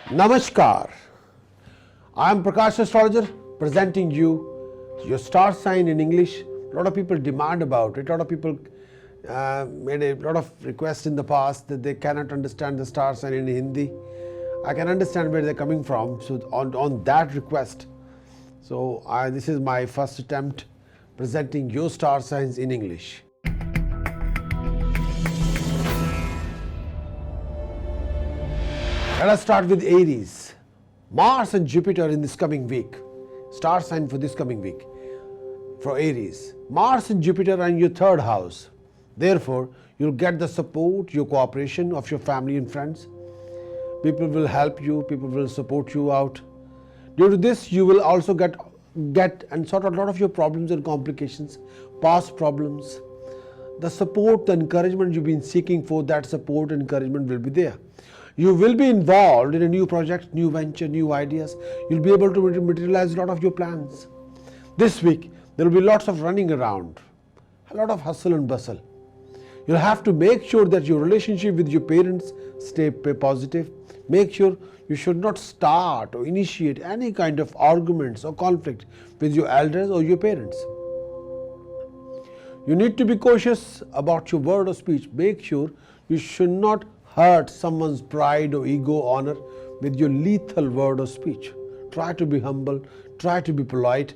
Namaskar. I am Prakash, Astrologer, presenting you your star sign in English. A lot of people demand about it. A lot of people made a lot of requests in the past that they cannot understand the star sign in Hindi. I can understand where they're coming from. So on that request, this is my first attempt presenting your star signs in English. Let us start with Aries. Mars and Jupiter in this coming week. Star sign for this coming week. For Aries, Mars and Jupiter are in your third house. Therefore, you'll get the support, your cooperation of your family and friends. People will help you, people will support you out. Due to this, you will also get and sort out a lot of your problems and complications, past problems. The support, the encouragement you've been seeking for, that support and encouragement will be there. You will be involved in a new project, new venture, new ideas. You'll be able to materialize a lot of your plans. This week, there will be lots of running around, a lot of hustle and bustle. You'll have to make sure that your relationship with your parents stay positive. Make sure you should not start or initiate any kind of arguments or conflict with your elders or your parents. You need to be cautious about your word or speech. Make sure you should not hurt someone's pride or ego, honor with your lethal word or speech. Try to be humble, try to be polite.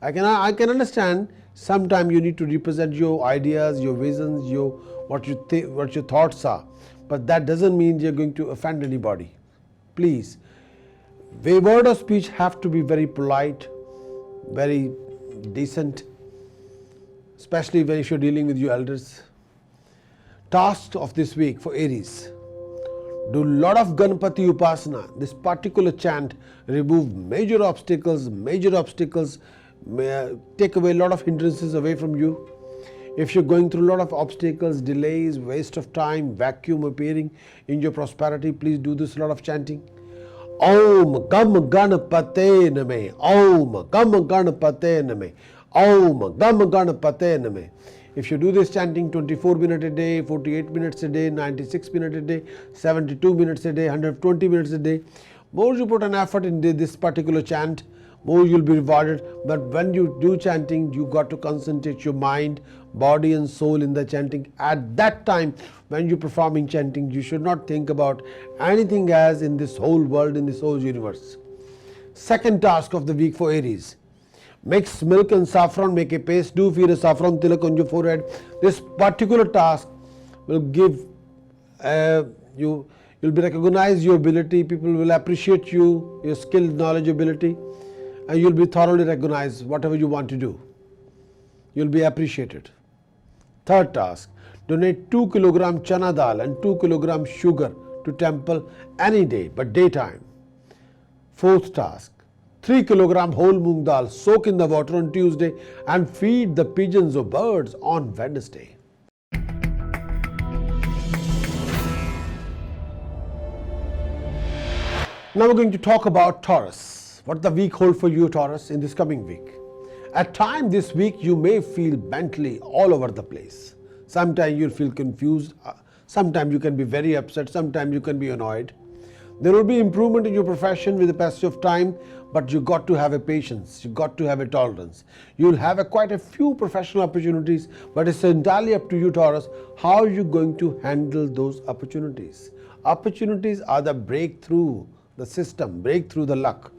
I can understand sometimes you need to represent your ideas, your visions, what your thoughts are, but that doesn't mean you're going to offend anybody. Please, the word or speech have to be very polite, very decent, especially when you're dealing with your elders. Task of this week for Aries: do a lot of Ganpati Upasana. This particular chant remove major obstacles, take away a lot of hindrances away from you. If you're going through a lot of obstacles, delays, waste of time, vacuum appearing in your prosperity, please do this a lot of chanting. Om Gam Ganapate Name. Om Gam Ganapate Name. Om Gam Ganapate Name. If you do this chanting 24 minutes a day, 48 minutes a day, 96 minutes a day, 72 minutes a day, 120 minutes a day, more you put an effort in this particular chant, more you'll be rewarded. But when you do chanting, you got to concentrate your mind, body and soul in the chanting. At that time, when you're performing chanting, you should not think about anything else in this whole world, in this whole universe. Second task of the week for Aries: mix milk and saffron, make a paste, do feed a saffron tilak on your forehead. This particular task will give you'll be recognized your ability, people will appreciate you, your skill, knowledge, ability, and you'll be thoroughly recognized whatever you want to do. You'll be appreciated. Third task: donate 2 kg chana dal and 2 kg sugar to temple any day, but daytime. Fourth task: 3 kg whole moong dal, soak in the water on Tuesday and feed the pigeons or birds on Wednesday. Now we're going to talk about Taurus. What the week hold for you, Taurus, in this coming week? At times this week you may feel mentally all over the place. Sometimes you'll feel confused, sometimes you can be very upset, sometimes you can be annoyed. There will be improvement in your profession with the passage of time, but you got to have a patience, you got to have a tolerance. You'll have quite a few professional opportunities, but it's entirely up to you, Taurus, how are you going to handle those opportunities. Opportunities are the breakthrough, the system, breakthrough the luck.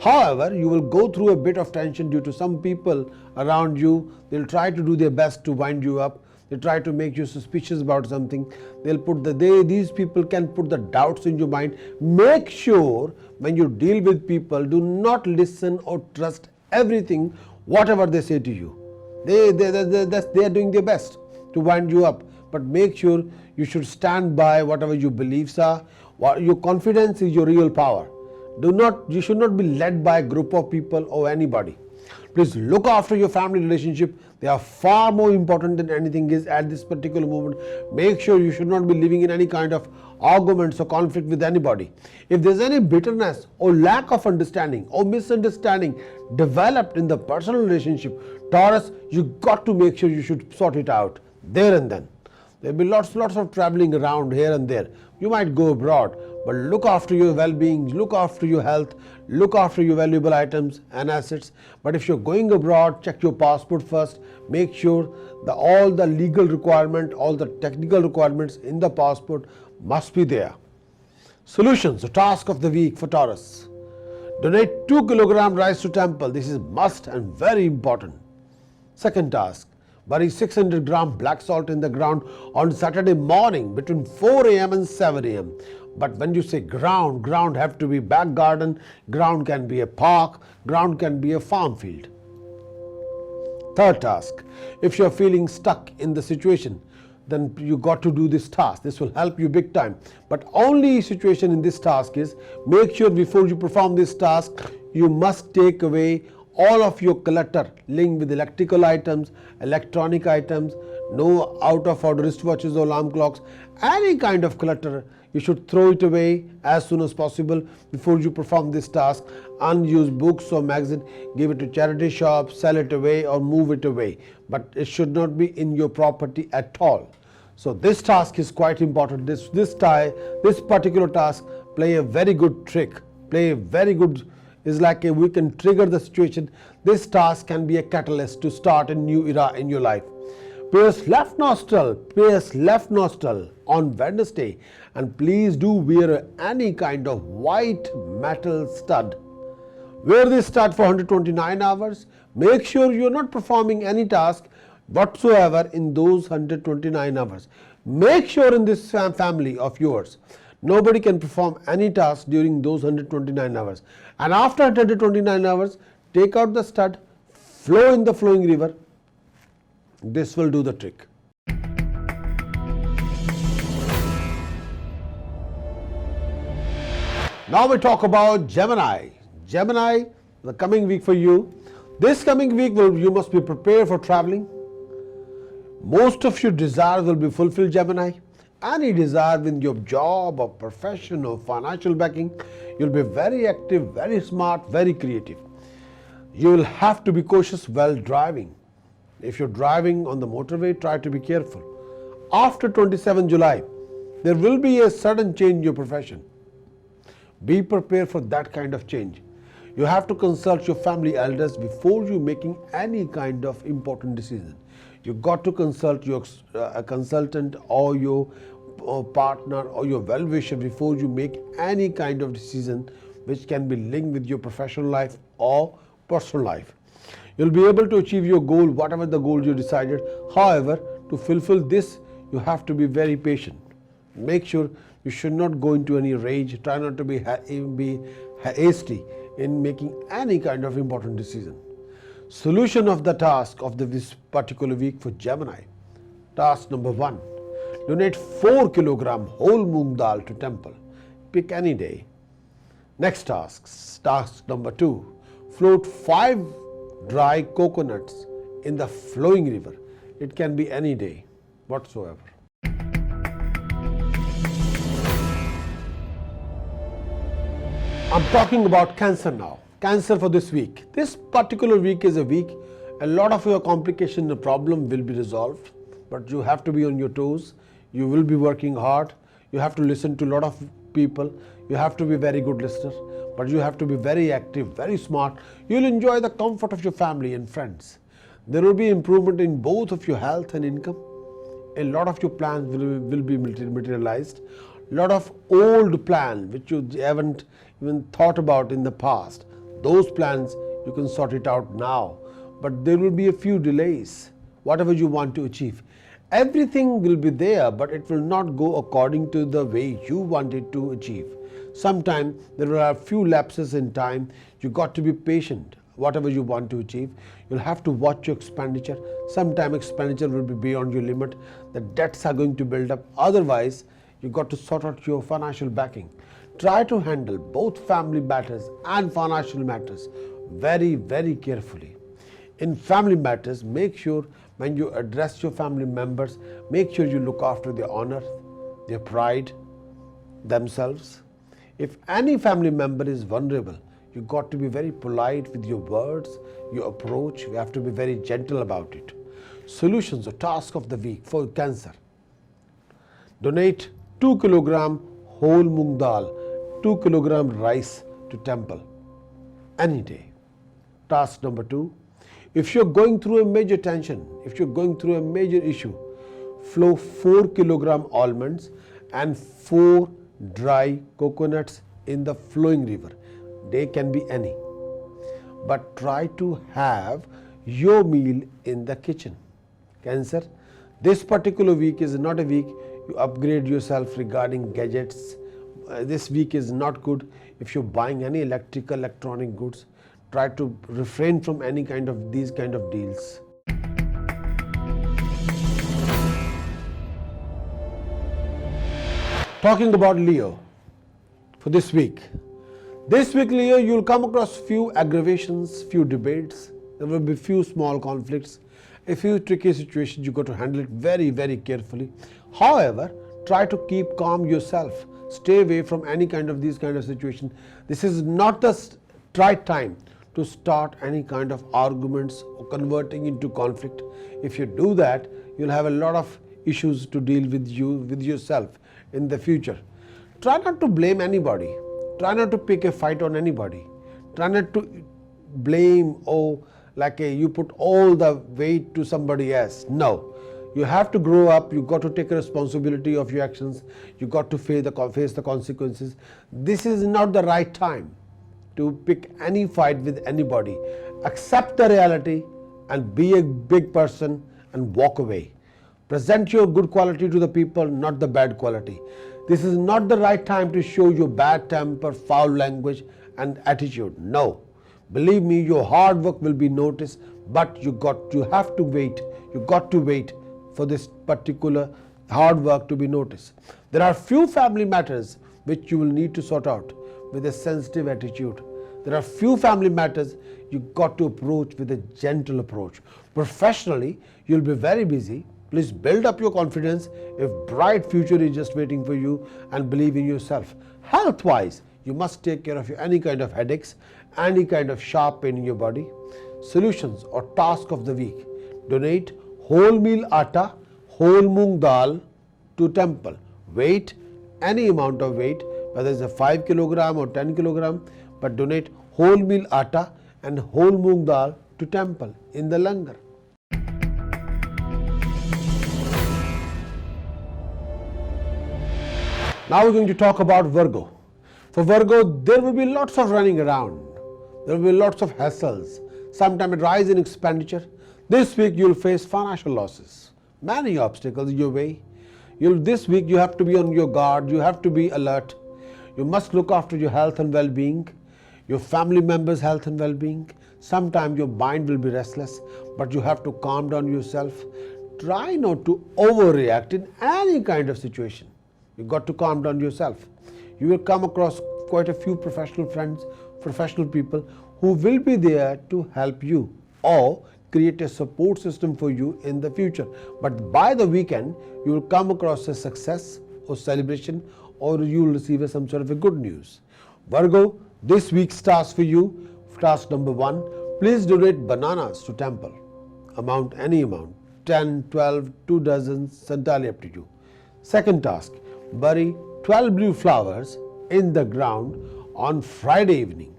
However, you will go through a bit of tension due to some people around you. They'll try to do their best to wind you up. They try to make you suspicious about something. These people can put the doubts in your mind. Make sure when you deal with people, do not listen or trust everything, whatever they say to you. They are doing their best to wind you up. But make sure you should stand by whatever your beliefs are. Your confidence is your real power. You should not be led by a group of people or anybody. Please look after your family relationship. They are far more important than anything is at this particular moment. Make sure you should not be living in any kind of arguments or conflict with anybody. If there's any bitterness or lack of understanding or misunderstanding developed in the personal relationship, Taurus, you got to make sure you should sort it out there and then. There will be lots of traveling around here and there. You might go abroad, but look after your well-being, look after your health, look after your valuable items and assets. But if you're going abroad, check your passport first. Make sure that all the legal requirement, all the technical requirements in the passport must be there. Solutions, the task of the week for Taurus. Donate 2 kg rice to temple. This is must and very important. Second task, bury 600 gram black salt in the ground on Saturday morning between 4 a.m. and 7 a.m. But when you say ground, ground have to be back garden, ground can be a park, ground can be a farm field. Third task, if you are feeling stuck in the situation, then you got to do this task. This will help you big time. But only situation in this task is, make sure before you perform this task, you must take away all of your clutter linked with electrical items, electronic items, no out of order wristwatches or alarm clocks, any kind of clutter. You should throw it away as soon as possible before you perform this task. Unused books or magazine, give it to charity shop, sell it away or move it away. But it should not be in your property at all. So this task is quite important. This particular task play a very good trick, is like we can trigger the situation. This task can be a catalyst to start a new era in your life. Pierce left nostril on Wednesday, and please do wear any kind of white metal stud. Wear this stud for 129 hours. Make sure you are not performing any task whatsoever in those 129 hours. Make sure in this family of yours, nobody can perform any task during those 129 hours. And after 129 hours, take out the stud, flow in the flowing river. This will do the trick. Now we talk about Gemini. Gemini, the coming week for you. This coming week you must be prepared for traveling. Most of your desires will be fulfilled, Gemini. Any desire in your job or profession or financial backing, you'll be very active, very smart, very creative. You will have to be cautious while driving. If you're driving on the motorway, try to be careful. After 27 July, there will be a sudden change in your profession. Be prepared for that kind of change. You have to consult your family elders before you making any kind of important decision. You got to consult your consultant or your partner or your well-wisher before you make any kind of decision which can be linked with your professional life or personal life. You'll be able to achieve your goal, whatever the goal you decided. However, to fulfill this, you have to be very patient. Make sure you should not go into any rage. Try not to be hasty in making any kind of important decision. Solution of the task of this particular week for Gemini. Task number 1. Donate 4 kg whole moong dal to temple. Pick any day. Next task number 2. Float 5 dry coconuts in the flowing river. It can be any day whatsoever. I'm talking about Cancer now. Cancer for this week. This particular week is a week a lot of your complication and problem will be resolved, but you have to be on your toes. You will be working hard. You have to listen to a lot of people. You have to be a very good listener, but you have to be very active, very smart. You'll enjoy the comfort of your family and friends. There will be improvement in both of your health and income. A lot of your plans will be materialized. A lot of old plans which you haven't even thought about in the past, those plans you can sort it out now. But there will be a few delays, whatever you want to achieve. Everything will be there, but it will not go according to the way you want it to achieve. Sometimes there will be a few lapses in time. You got to be patient. Whatever you want to achieve, you'll have to watch your expenditure. Sometimes expenditure will be beyond your limit. The debts are going to build up. Otherwise, you got to sort out your financial backing. Try to handle both family matters and financial matters very, very carefully. In family matters, make sure when you address your family members, make sure you look after their honor, their pride, themselves. If any family member is vulnerable, you got to be very polite with your words, your approach. You have to be very gentle about it. Solutions or task of the week for Cancer. Donate 2 kg whole moong dal, 2 kilogram rice to temple any day. Task number 2, if you're going through a major tension, if you're going through a major issue, flow 4 kilogram almonds and 4 dry coconuts in the flowing river. Day can be any, but try to have your meal in the kitchen. Cancer, this particular week is not a week you upgrade yourself regarding gadgets. This week is not good if you're buying any electronic goods. Try to refrain from any kind of these kind of deals. Talking about Leo for this week. This week, Leo, you will come across few aggravations, few debates. There will be few small conflicts, a few tricky situations. You got to handle it very, very carefully. However, try to keep calm yourself. Stay away from any kind of these kind of situation. This is not the right time to start any kind of arguments or converting into conflict. If you do that, you'll have a lot of issues to deal with yourself in the future. Try not to blame anybody. Try not to pick a fight on anybody. Try not to blame you put all the weight to somebody else. No. You have to grow up. You got to take responsibility of your actions. You got to face the consequences. This is not the right time to pick any fight with anybody. Accept the reality and be a big person and walk away. Present your good quality to the people, not the bad quality. This is not the right time to show your bad temper, foul language and attitude. No. Believe me, your hard work will be noticed, but you have to wait. You got to wait for this particular hard work to be noticed. There are few family matters which you will need to sort out with a sensitive attitude. There are few family matters you got to approach with a gentle approach. Professionally, you'll be very busy. Please build up your confidence. A bright future is just waiting for you, and believe in yourself. Health-wise, you must take care of any kind of headaches, any kind of sharp pain in your body. Solutions or task of the week: donate whole meal atta, whole moong dal to temple. Weight, any amount of weight, whether it's a 5 kilogram or 10 kilogram, but donate whole meal atta and whole moong dal to temple in the langar. Now we're going to talk about Virgo. For Virgo, there will be lots of running around. There will be lots of hassles. Sometimes a rise in expenditure. This week you will face financial losses. Many obstacles in your way. This week you have to be on your guard. You have to be alert. You must look after your health and well-being, your family members' health and well-being. Sometimes your mind will be restless, but you have to calm down yourself. Try not to overreact in any kind of situation. You got to calm down yourself. You will come across quite a few professional friends, professional people who will be there to help you or create a support system for you in the future. But by the weekend, you will come across a success or celebration, or you will receive some sort of a good news. Virgo, this week's task for you, task number 1, please donate bananas to temple. Amount, any amount, 10, 12, 2 dozens, entirely up to you. Second task, bury 12 blue flowers in the ground on Friday evening.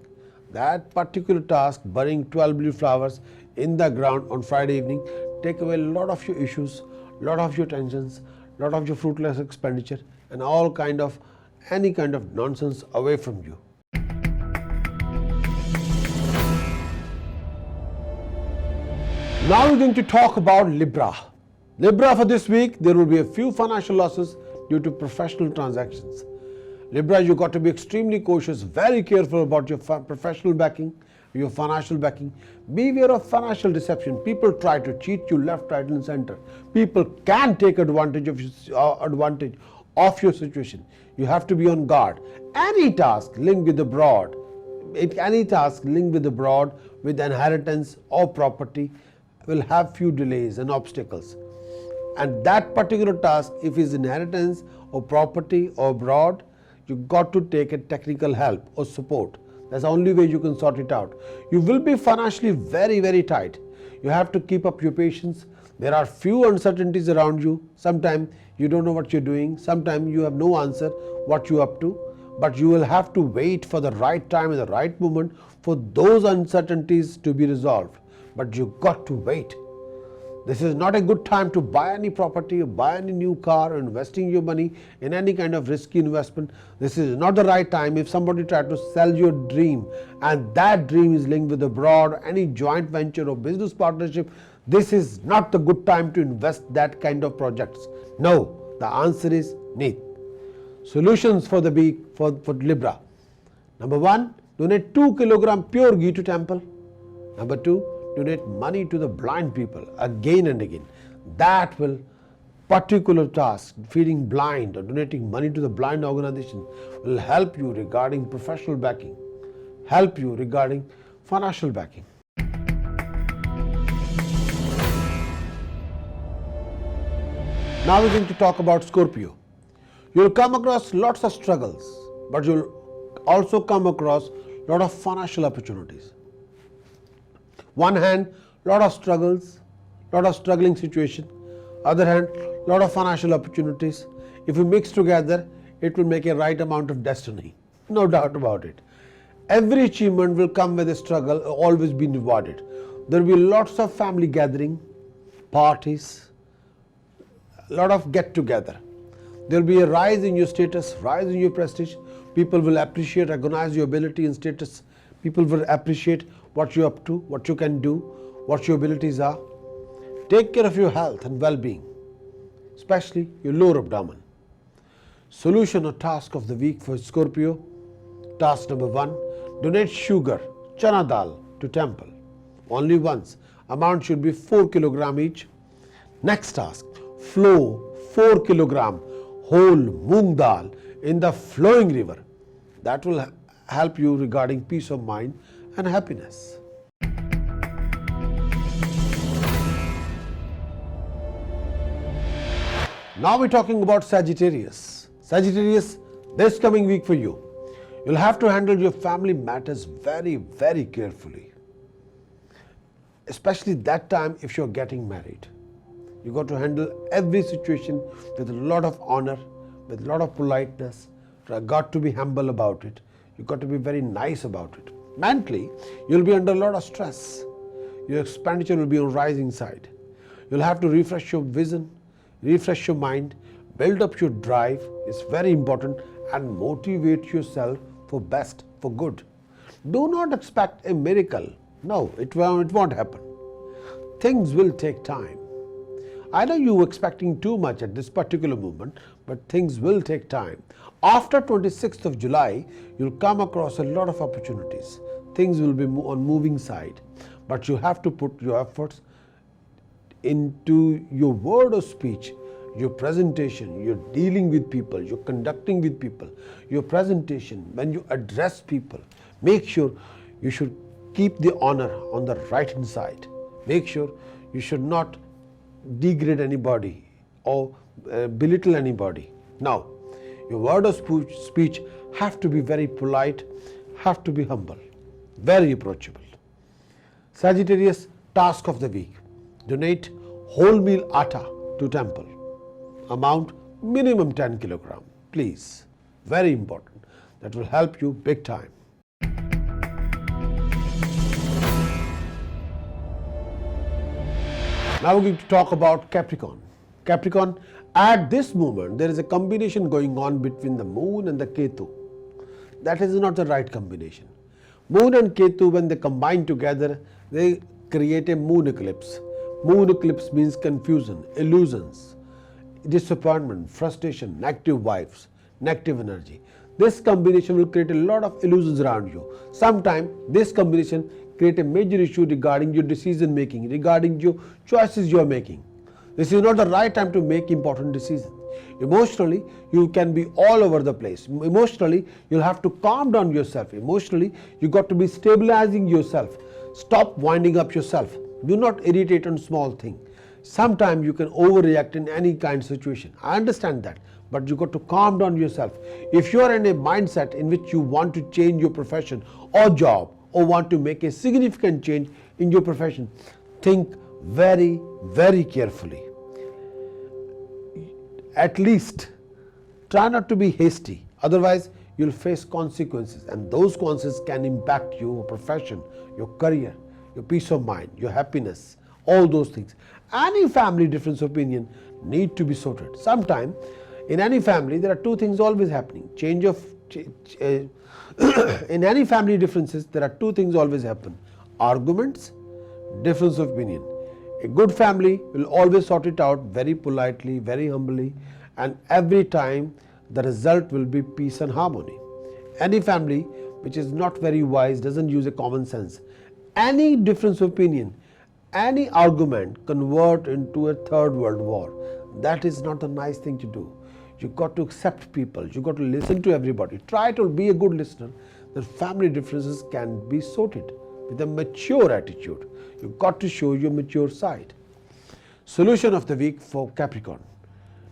That particular task, burying 12 blue flowers in the ground on Friday evening, take away a lot of your issues, lot of your tensions, lot of your fruitless expenditure and any kind of nonsense away from you. Now we're going to talk about Libra. Libra, for this week, there will be a few financial losses due to professional transactions. Libra, you got to be extremely cautious, very careful about your professional backing, your financial backing. Beware of financial deception. People try to cheat you left, right and center. People can take advantage of your situation. You have to be on guard. Any task linked with abroad, with inheritance or property will have few delays and obstacles. And that particular task, if it's inheritance or property or abroad, you got to take a technical help or support. That's the only way you can sort it out. You will be financially very, very tight. You have to keep up your patience. There are few uncertainties around you. Sometimes you don't know what you're doing. Sometimes you have no answer what you're up to. But you will have to wait for the right time and the right moment for those uncertainties to be resolved. But you got to wait. This is not a good time to buy any property or buy any new car or investing your money in any kind of risky investment. This is not the right time. If somebody tries to sell your dream and that dream is linked with abroad or any joint venture or business partnership, this is not the good time to invest that kind of projects. No, the answer is need. Solutions for the week for Libra. Number 1, donate 2 kg pure ghee to temple. Number 2, donate money to the blind people again and again. That will particular task, feeding blind or donating money to the blind organization, will help you regarding professional backing, help you regarding financial backing. Now we're going to talk about Scorpio. You'll come across lots of struggles, but you'll also come across a lot of financial opportunities. One hand, lot of struggles, lot of struggling situation. Other hand, lot of financial opportunities. If you mix together, it will make a right amount of destiny. No doubt about it. Every achievement will come with a struggle, always be rewarded. There will be lots of family gathering, parties, a lot of get together. There will be a rise in your status, rise in your prestige. People will appreciate, recognize your ability and status. People will appreciate what you're up to, what you can do, what your abilities are. Take care of your health and well-being, especially your lower abdomen. Solution or task of the week for Scorpio. Task number 1, donate sugar, chana dal to temple. Only once. Amount should be 4 kg each. Next task, flow 4 kg whole moong dal in the flowing river. That will help you regarding peace of mind and happiness. Now we're talking about Sagittarius. Sagittarius, this coming week for you, you'll have to handle your family matters very, very carefully. Especially that time if you're getting married. You got to handle every situation with a lot of honor, with a lot of politeness. You got to be humble about it. You got to be very nice about it. Mentally, you'll be under a lot of stress. Your expenditure will be on rising side. You'll have to refresh your vision, refresh your mind, build up your drive. It's very important, and motivate yourself for best, for good. Do not expect a miracle. No, it won't happen. Things will take time. I know you were expecting too much at this particular moment, but things will take time. After 26th of July, you'll come across a lot of opportunities. Things will be on moving side, but you have to put your efforts into your word of speech, your presentation, you're dealing with people, you're conducting with people, your presentation, when you address people, make sure you should keep the honor on the right hand side. Make sure you should not degrade anybody or belittle anybody. Now, your word of speech have to be very polite, have to be humble, very approachable. Sagittarius, task of the week. Donate wholemeal atta to temple. Amount minimum 10 kg. Please, very important. That will help you big time. Now we're going to talk about Capricorn. Capricorn, at this moment, there is a combination going on between the Moon and the Ketu. That is not the right combination. Moon and Ketu, when they combine together, they create a moon eclipse. Moon eclipse means confusion, illusions, disappointment, frustration, negative vibes, negative energy. This combination will create a lot of illusions around you. Sometimes this combination create a major issue regarding your decision making, regarding your choices you are making. This is not the right time to make important decisions. Emotionally, you can be all over the place. Emotionally, you'll have to calm down yourself. Emotionally, you got to be stabilizing yourself. Stop winding up yourself. Do not irritate on small things. Sometimes you can overreact in any kind of situation. I understand that, but you got to calm down yourself. If you are in a mindset in which you want to change your profession or job, or want to make a significant change in your profession, think very, very carefully. At least try not to be hasty, otherwise you'll face consequences, and those consequences can impact your profession, your career, your peace of mind, your happiness, all those things. Any family difference of opinion need to be sorted. Sometime in any family there are two things always happening. In any family differences there are two things always happen: arguments, difference of opinion. A good family will always sort it out very politely, very humbly, and every time the result will be peace and harmony. Any family which is not very wise, doesn't use a common sense, any difference of opinion, any argument convert into a third world war. That is not a nice thing to do. You got to accept people, you got to listen to everybody, try to be a good listener. The family differences can be sorted with a mature attitude. You got to show your mature side. Solution of the week for Capricorn: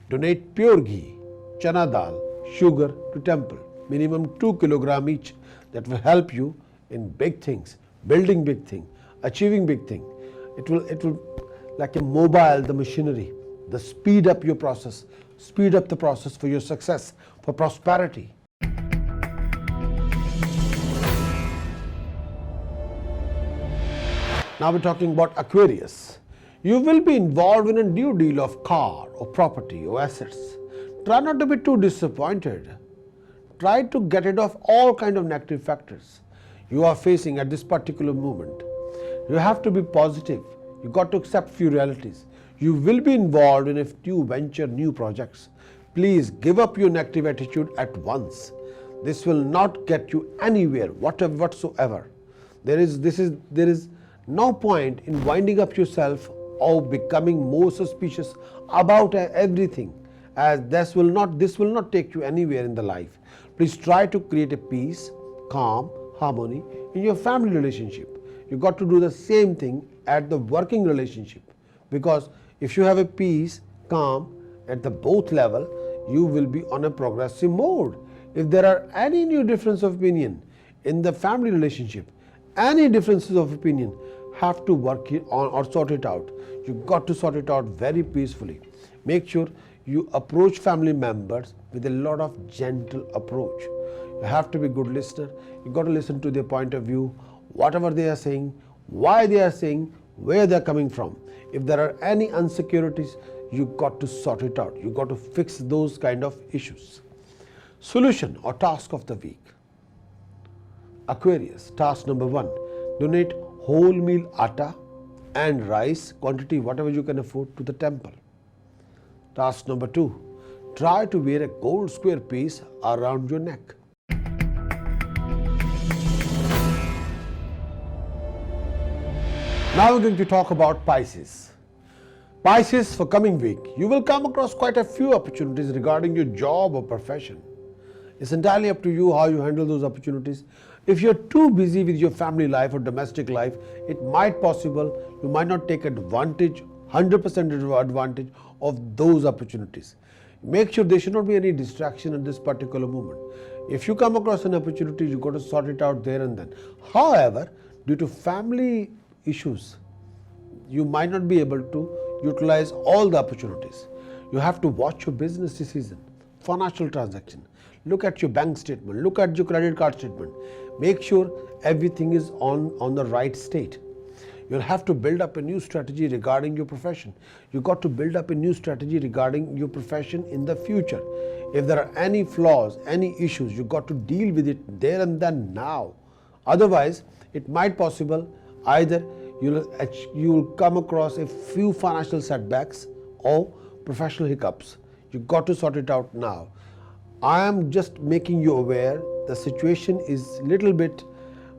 donate pure ghee, chana dal, sugar to temple, minimum 2 kilograms each. That will help you in big things, building big thing, achieving big thing. It will like a mobile, the machinery, the speed up your process, speed up the process for your success, for prosperity. Now we're talking about Aquarius. You will be involved in a new deal of car or property or assets. Try not to be too disappointed. Try to get rid of all kind of negative factors you are facing at this particular moment. You have to be positive. You got to accept few realities. You will be involved in a new venture, new projects. Please give up your negative attitude at once. This will not get you anywhere, whatsoever. There is no point in winding up yourself or becoming more suspicious about everything, as this will not take you anywhere in the life. Please try to create a peace, calm, harmony in your family relationship. You got to do the same thing at the working relationship, because if you have a peace, calm at the both level, you will be on a progressive mode. If there are any new difference of opinion in the family relationship, any differences of opinion, have to work it on or sort it out. You got to sort it out very peacefully. Make sure you approach family members with a lot of gentle approach. You have to be a good listener. You got to listen to their point of view, whatever they are saying, why they are saying, where they are coming from. If there are any insecurities, you got to sort it out. You got to fix those kind of issues. Solution or task of the week. Aquarius, task number 1, donate whole meal atta and rice quantity, whatever you can afford, to the temple. Task number 2, try to wear a gold square piece around your neck. Now we're going to talk about Pisces. Pisces, for coming week, you will come across quite a few opportunities regarding your job or profession. It's entirely up to you how you handle those opportunities. If you're too busy with your family life or domestic life, it might possible you might not take advantage, 100% advantage of those opportunities. Make sure there should not be any distraction at this particular moment. If you come across an opportunity, you got to sort it out there and then. However, due to family issues, you might not be able to utilize all the opportunities. You have to watch your business decision, financial transaction. Look at your bank statement, look at your credit card statement. Make sure everything is on the right state. You'll have to build up a new strategy regarding your profession. You got to build up a new strategy regarding your profession in the future. If there are any flaws, any issues, you got to deal with it there and then now. Otherwise, it might possible either you'll come across a few financial setbacks or professional hiccups. You got to sort it out now. I am just making you aware the situation is little bit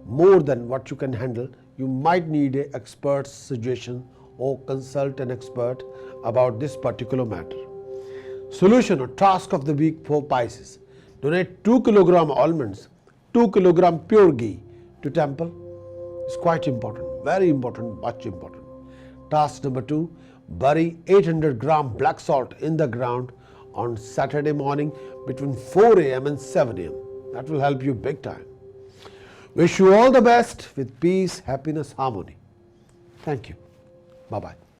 more than what you can handle. You might need an expert's suggestion or consult an expert about this particular matter. Solution or task of the week for Pisces. Donate 2 kilogram almonds, 2 kilogram pure ghee to temple. It's quite important, very important, much important. Task number 2, bury 800 gram black salt in the ground on Saturday morning between 4 a.m. and 7 a.m. That will help you big time. Wish you all the best with peace, happiness, harmony. Thank you. Bye-bye.